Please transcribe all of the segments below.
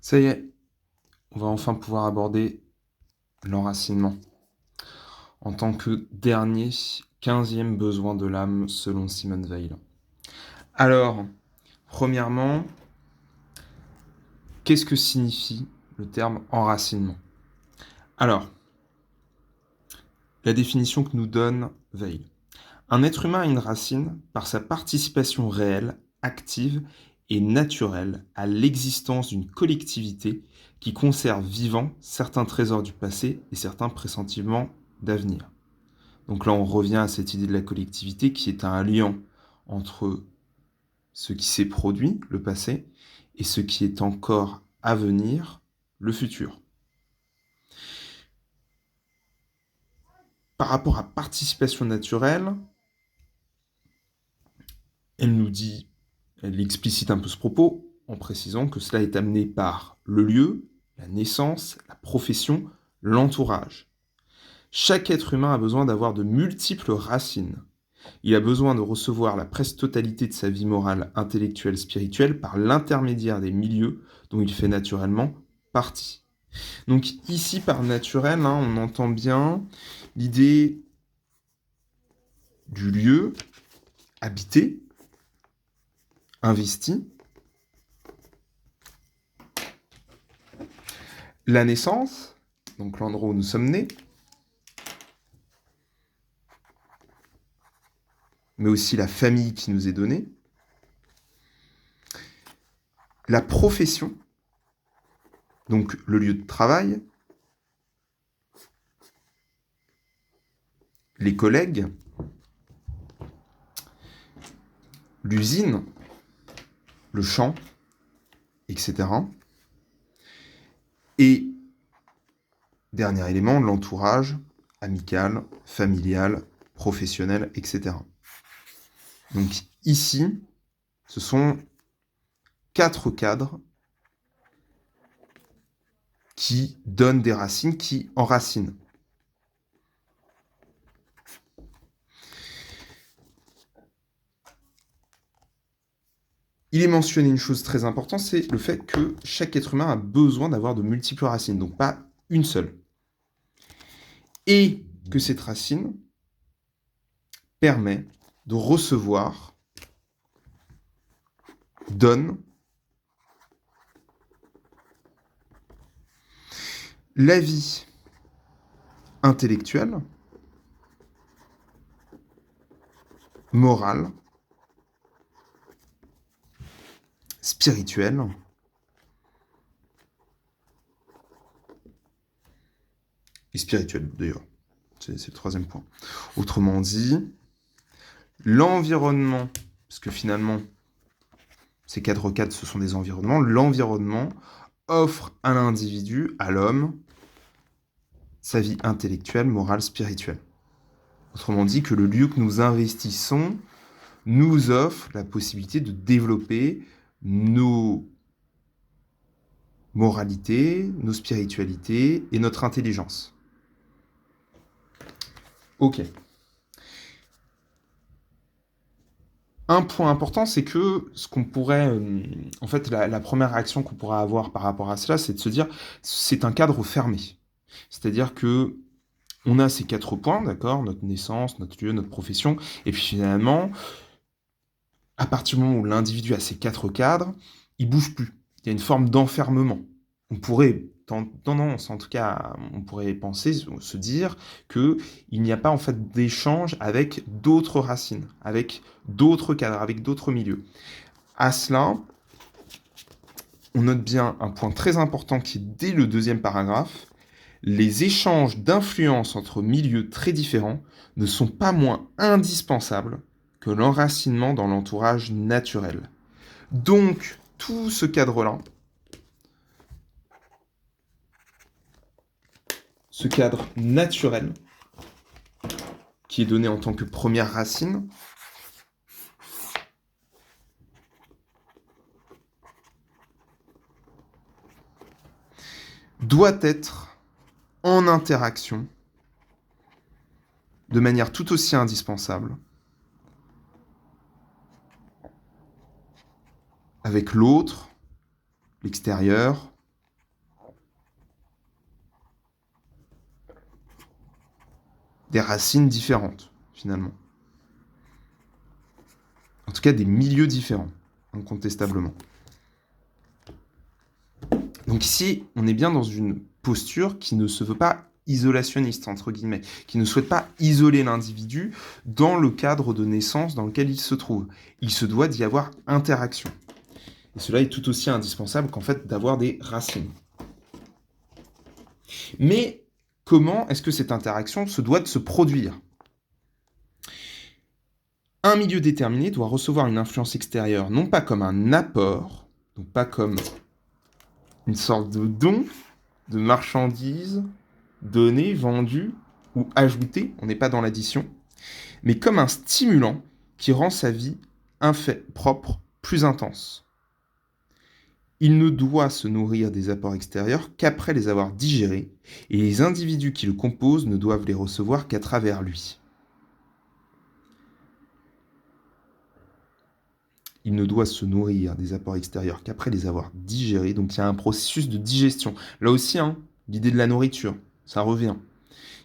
Ça y est, on va enfin pouvoir aborder l'enracinement en tant que dernier 15e besoin de l'âme selon Simone Weil. Alors, premièrement, qu'est-ce que signifie le terme enracinement? Alors, la définition que nous donne Weil. Un être humain a une racine par sa participation réelle, active et naturelle à l'existence d'une collectivité qui conserve vivants certains trésors du passé et certains pressentiments d'avenir. Donc là, on revient à cette idée de la collectivité qui est un lien entre ce qui s'est produit, le passé, et ce qui est encore à venir, le futur. Par rapport à participation naturelle, elle explicite un peu ce propos en précisant que cela est amené par le lieu, la naissance, la profession, l'entourage. Chaque être humain a besoin d'avoir de multiples racines. Il a besoin de recevoir la presque totalité de sa vie morale, intellectuelle, spirituelle par l'intermédiaire des milieux dont il fait naturellement partie. Donc ici, par naturel, on entend bien l'idée du lieu habité, investi, la naissance, donc l'endroit où nous sommes nés, mais aussi la famille qui nous est donnée, la profession, donc le lieu de travail, les collègues, l'usine, le champ, etc. Et, dernier élément, l'entourage amical, familial, professionnel, etc. Donc ici, ce sont 4 cadres qui donnent des racines, qui enracinent. Il est mentionné une chose très importante, c'est le fait que chaque être humain a besoin d'avoir de multiples racines, donc pas une seule. Et que cette racine permet de recevoir, donne la vie intellectuelle, morale, spirituelle, et spirituelle d'ailleurs. C'est le troisième point. Autrement dit, l'environnement, parce que finalement, ces cadres cadres, ce sont des environnements, l'environnement offre à l'individu, à l'homme, sa vie intellectuelle, morale, spirituelle. Autrement dit, que le lieu que nous investissons nous offre la possibilité de développer nos moralités, nos spiritualités et notre intelligence. Ok. Un point important, c'est que ce qu'on pourrait... en fait, la première réaction qu'on pourrait avoir par rapport à cela, c'est de se dire, c'est un cadre fermé. C'est-à-dire que on a ces 4 points, d'accord, notre naissance, notre lieu, notre profession, et puis finalement, à partir du moment où l'individu a ces 4 cadres, il bouge plus. Il y a une forme d'enfermement. On pourrait, tendance, en tout cas, on pourrait penser, se dire qu'il n'y a pas en fait d'échange avec d'autres racines, avec d'autres cadres, avec d'autres milieux. À cela, on note bien un point très important qui est dès le 2e paragraphe. Les échanges d'influence entre milieux très différents ne sont pas moins indispensables que l'enracinement dans l'entourage naturel. Donc, tout ce cadre-là, ce cadre naturel, qui est donné en tant que première racine, doit être en interaction de manière tout aussi indispensable avec l'autre, l'extérieur, des racines différentes, finalement. En tout cas, des milieux différents, incontestablement. Donc ici, on est bien dans une posture qui ne se veut pas isolationniste, entre guillemets, qui ne souhaite pas isoler l'individu dans le cadre de naissance dans lequel il se trouve. Il se doit d'y avoir interaction. Et cela est tout aussi indispensable qu'en fait d'avoir des racines. Mais comment est-ce que cette interaction se doit de se produire ? Un milieu déterminé doit recevoir une influence extérieure, non pas comme un apport, donc pas comme une sorte de don, de marchandise, donné, vendu ou ajouté, on n'est pas dans l'addition, mais comme un stimulant qui rend sa vie propre plus intense. Il ne doit se nourrir des apports extérieurs qu'après les avoir digérés, et les individus qui le composent ne doivent les recevoir qu'à travers lui. Il ne doit se nourrir des apports extérieurs qu'après les avoir digérés, donc il y a un processus de digestion. Là aussi, l'idée de la nourriture, ça revient.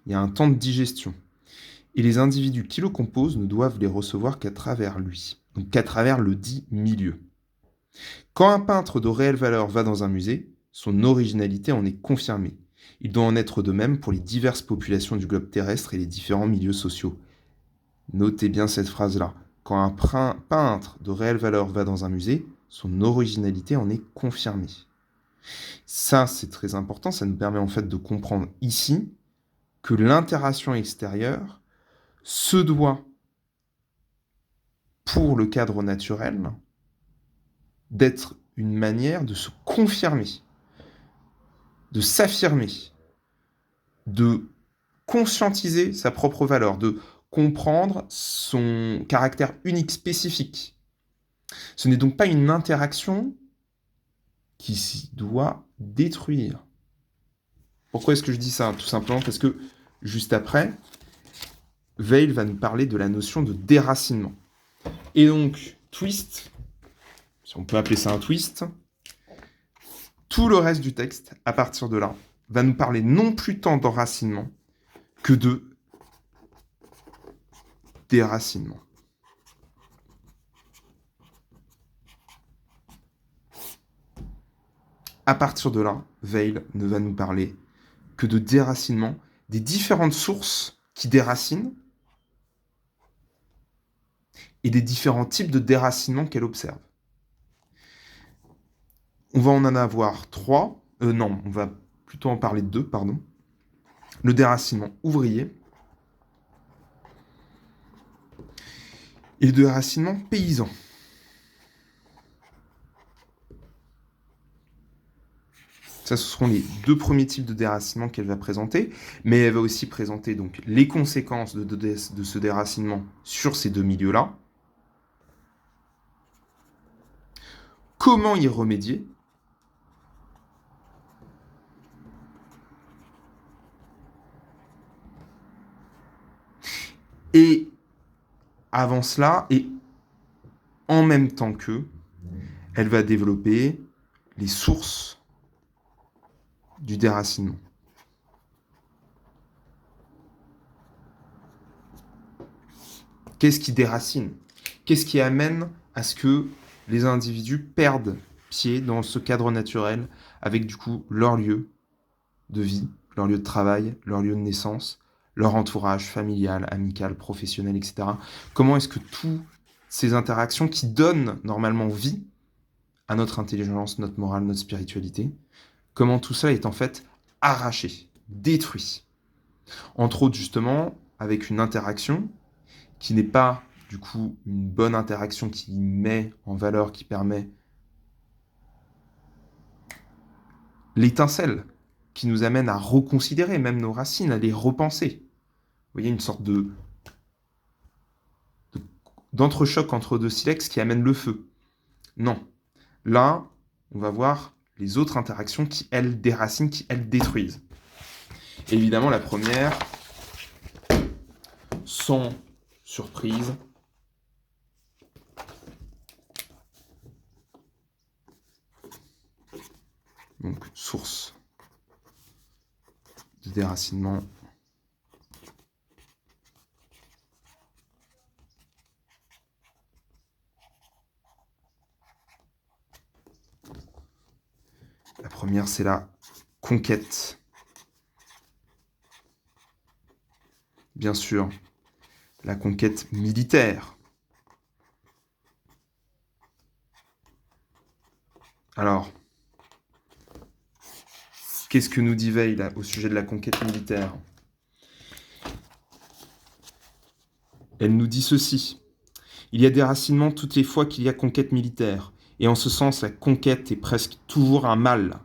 Il y a un temps de digestion. Et les individus qui le composent ne doivent les recevoir qu'à travers lui, donc qu'à travers le dit milieu. Quand un peintre de réelle valeur va dans un musée, son originalité en est confirmée. Il doit en être de même pour les diverses populations du globe terrestre et les différents milieux sociaux. Notez bien cette phrase-là. Quand un peintre de réelle valeur va dans un musée, son originalité en est confirmée. Ça, c'est très important, ça nous permet en fait de comprendre ici que l'interaction extérieure se doit, pour le cadre naturel, d'être une manière de se confirmer, de s'affirmer, de conscientiser sa propre valeur, de comprendre son caractère unique, spécifique. Ce n'est donc pas une interaction qui doit détruire. Pourquoi est-ce que je dis ça ? Tout simplement parce que, juste après, Weil va nous parler de la notion de déracinement. Et donc, twist, si on peut appeler ça un twist, tout le reste du texte, à partir de là, va nous parler non plus tant d'enracinement que de déracinement. À partir de là, Weil ne va nous parler que de déracinement des différentes sources qui déracinent et des différents types de déracinement qu'elle observe. On va en avoir trois. Non, on va plutôt en parler de deux, pardon. Le déracinement ouvrier et le déracinement paysan. Ça, ce seront les deux premiers types de déracinement qu'elle va présenter, mais elle va aussi présenter donc les conséquences de ce déracinement sur ces deux milieux-là, comment y remédier, et avant cela, et en même temps qu'eux, elle va développer les sources du déracinement. Qu'est-ce qui déracine ? Qu'est-ce qui amène à ce que les individus perdent pied dans ce cadre naturel avec du coup leur lieu de vie, leur lieu de travail, leur lieu de naissance, leur entourage familial, amical, professionnel, etc. Comment est-ce que toutes ces interactions qui donnent normalement vie à notre intelligence, notre morale, notre spiritualité, comment tout ça est en fait arraché, détruit. Entre autres justement avec une interaction qui n'est pas du coup une bonne interaction qui met en valeur, qui permet l'étincelle, qui nous amène à reconsidérer même nos racines, à les repenser. Vous voyez, une sorte d'entrechoc entre deux silex qui amène le feu. Non. Là, on va voir les autres interactions qui, elles, déracinent, qui, elles, détruisent. Évidemment, la première, sans surprise, donc source de déracinement, première, c'est la conquête. Bien sûr, la conquête militaire. Alors, qu'est-ce que nous dit Weil là, au sujet de la conquête militaire? Elle nous dit ceci. Il y a déracinement toutes les fois qu'il y a conquête militaire, et en ce sens, la conquête est presque toujours un mal.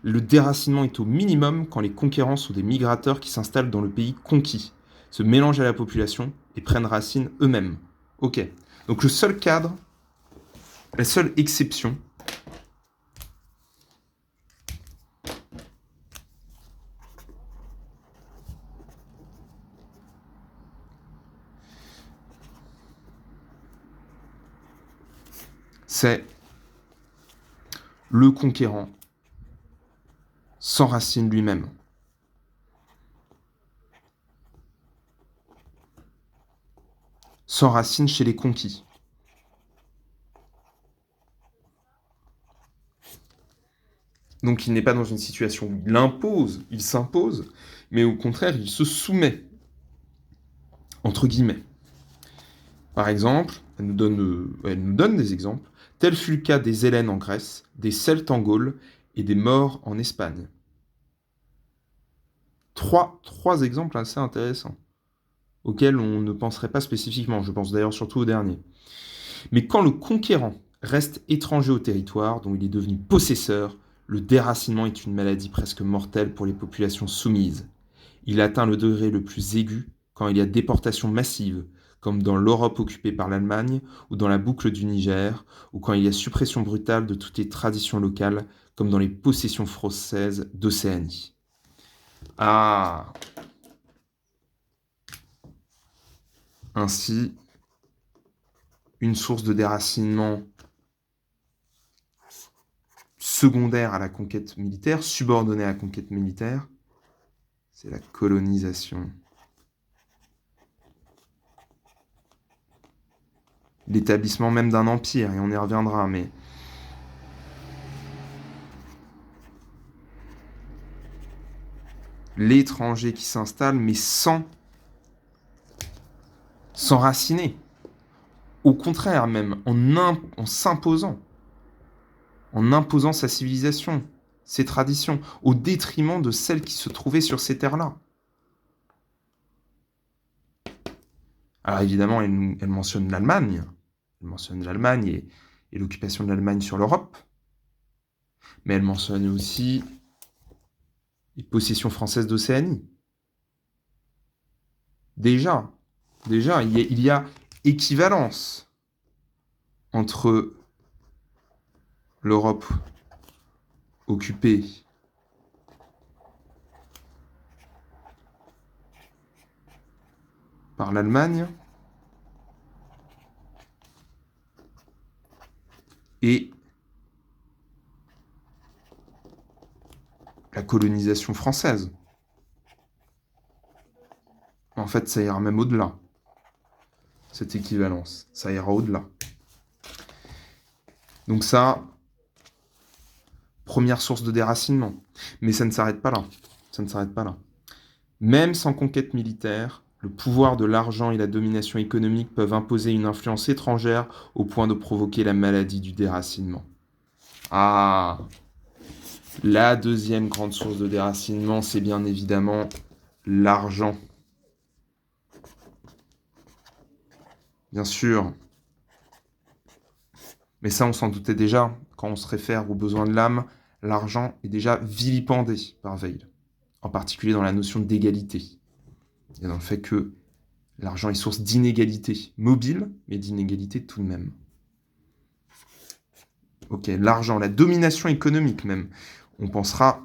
Le déracinement est au minimum quand les conquérants sont des migrateurs qui s'installent dans le pays conquis, se mélangent à la population et prennent racine eux-mêmes. Ok. Donc le seul cadre, la seule exception, c'est le conquérant s'enracine lui-même. S'enracine chez les conquis. Donc il n'est pas dans une situation où il impose, il s'impose, mais au contraire, il se soumet, entre guillemets. Par exemple, elle nous donne des exemples. Tel fut le cas des Hellènes en Grèce, des Celtes en Gaule et des Maures en Espagne. Trois exemples assez intéressants, auxquels on ne penserait pas spécifiquement, je pense d'ailleurs surtout au dernier. Mais quand le conquérant reste étranger au territoire dont il est devenu possesseur, le déracinement est une maladie presque mortelle pour les populations soumises. Il atteint le degré le plus aigu quand il y a déportation massive, comme dans l'Europe occupée par l'Allemagne, ou dans la boucle du Niger, ou quand il y a suppression brutale de toutes les traditions locales, comme dans les possessions françaises d'Océanie. Ah! Ainsi, une source de déracinement secondaire à la conquête militaire, subordonnée à la conquête militaire, c'est la colonisation. L'établissement même d'un empire, et on y reviendra, mais l'étranger qui s'installe, mais sans s'enraciner. Au contraire même, en s'imposant, en imposant sa civilisation, ses traditions, au détriment de celles qui se trouvaient sur ces terres-là. Alors évidemment, elle mentionne l'Allemagne. Elle mentionne l'Allemagne et l'occupation de l'Allemagne sur l'Europe. Mais elle mentionne aussi les possessions françaises d'Océanie. Déjà, il y a équivalence entre l'Europe occupée par l'Allemagne et la colonisation française. En fait, ça ira même au-delà, cette équivalence. Ça ira au-delà. Donc ça, première source de déracinement. Mais ça ne s'arrête pas là. Ça ne s'arrête pas là. Même sans conquête militaire, le pouvoir de l'argent et la domination économique peuvent imposer une influence étrangère au point de provoquer la maladie du déracinement. Ah! La deuxième grande source de déracinement, c'est bien évidemment l'argent. Bien sûr. Mais ça, on s'en doutait déjà. Quand on se réfère aux besoins de l'âme, l'argent est déjà vilipendé par Weil. En particulier dans la notion d'égalité. Et dans le fait que l'argent est source d'inégalité mobile, mais d'inégalité tout de même. Ok, l'argent, la domination économique même. On pensera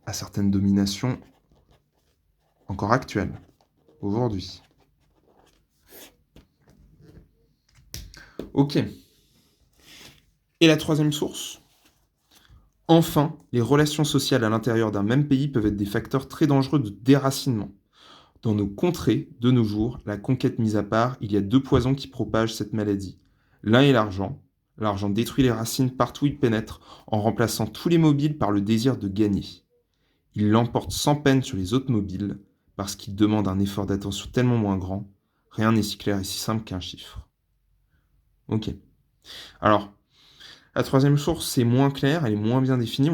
à certaines dominations encore actuelles, aujourd'hui. Ok. Et la troisième source? Enfin, les relations sociales à l'intérieur d'un même pays peuvent être des facteurs très dangereux de déracinement. Dans nos contrées, de nos jours, la conquête mise à part, il y a deux poisons qui propagent cette maladie. L'un est l'argent, L'argent détruit les racines partout où il pénètre, en remplaçant tous les mobiles par le désir de gagner. Il l'emporte sans peine sur les autres mobiles, parce qu'il demande un effort d'attention tellement moins grand. Rien n'est si clair et si simple qu'un chiffre. Ok. Alors, la troisième source, c'est moins clair, elle est moins bien définie.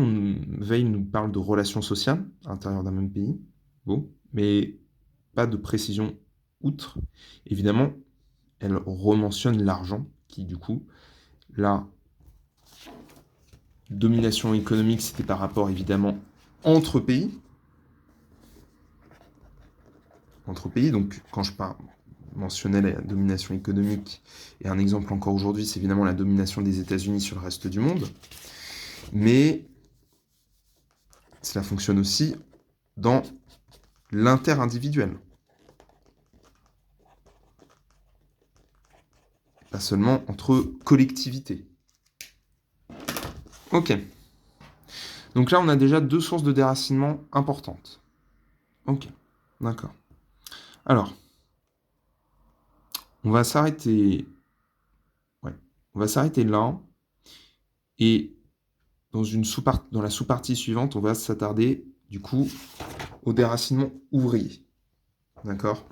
Veil nous parle de relations sociales à l'intérieur d'un même pays. Bon, mais pas de précision outre. Évidemment, elle rementionne l'argent, qui du coup, la domination économique, c'était par rapport évidemment entre pays. Entre pays, donc quand je mentionnais la domination économique, et un exemple encore aujourd'hui, c'est évidemment la domination des États-Unis sur le reste du monde. Mais cela fonctionne aussi dans l'inter-individuel. Pas seulement entre collectivités. Ok. Donc là, on a déjà deux sources de déracinement importantes. Ok, d'accord. Alors, on va s'arrêter... Ouais. On va s'arrêter là. Et dans la sous-partie suivante, on va s'attarder, du coup, au déracinement ouvrier. D'accord ?